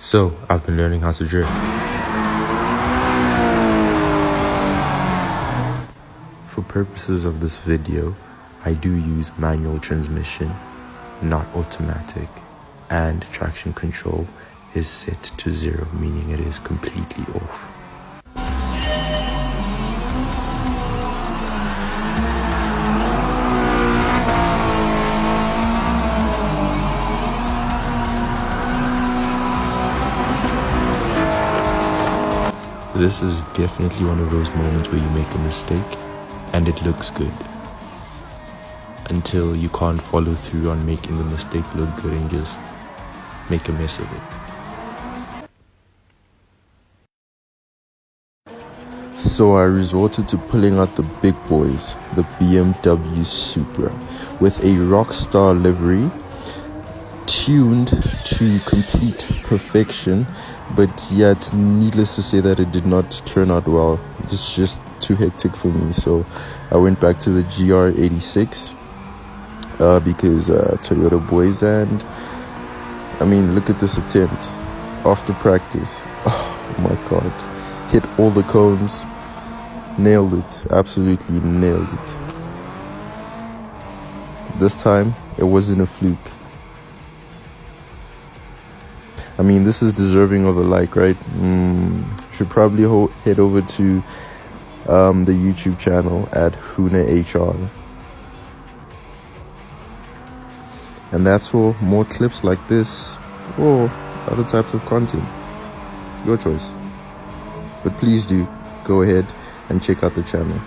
So, I've been learning how to drift. For purposes of this video, I do use manual transmission, not automatic, and traction control is set to 0, meaning it is completely off. This is definitely one of those moments where you make a mistake and it looks good until you can't follow through on making the mistake look good and just make a mess of it. So I resorted to pulling out the big boys, the BMW Supra, with a Rockstar livery, tuned to complete perfection. But yeah, it's needless to say that it did not turn out well. It's just too hectic for me. So I went back to the GR86 because Toyota boys, and I mean, look at this attempt after practice. Oh my god, hit all the cones, nailed it, absolutely nailed it. This time it wasn't a fluke. I mean, this is deserving of a like, right? Should probably head over to the YouTube channel at HunaHR. And that's for more clips like this or other types of content. Your choice. But please do go ahead and check out the channel.